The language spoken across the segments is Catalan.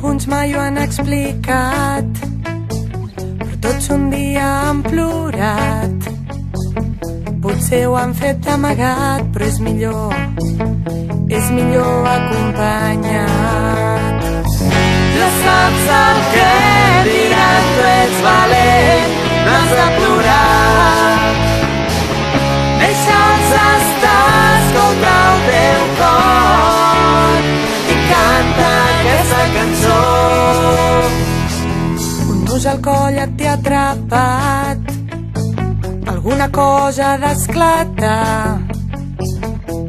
Alguns mai ho han explicat, però tots un dia han plorat. Potser ho han fet d'amagat, però és millor acompanyat. Ja saps el que diran, tu ets valent, no has de plorar. Deixa'ls estar, escolta el teu cor i canta aquesta cançó. Un nus al coll et té atrapat, alguna cosa ha d'esclatar.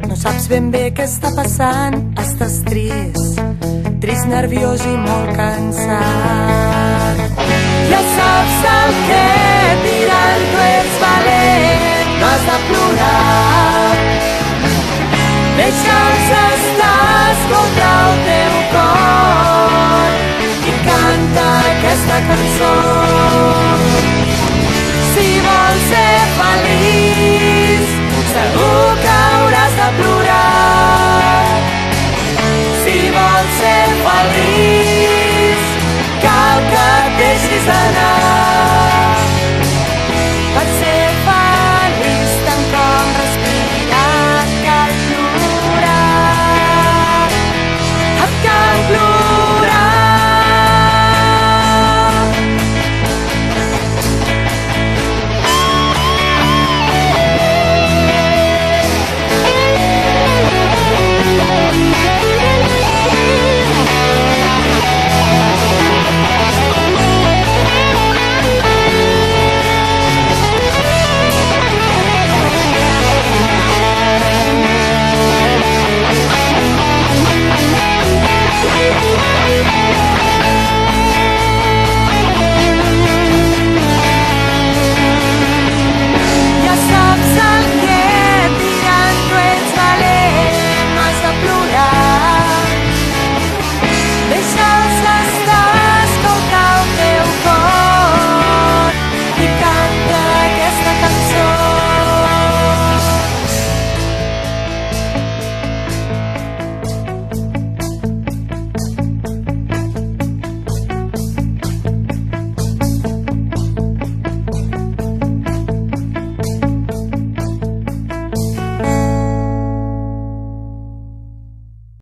No saps ben bé què està passant, estàs trist, nerviós i molt cansat. Ja saps el que diran, tu ets valent, no has de plorar. Deixa'ls estar, escolta el teu cor i canta aquesta cançó. Si vols ser feliç, segur que hauràs de plorar. Si vols ser feliç, cal que et deixis anar.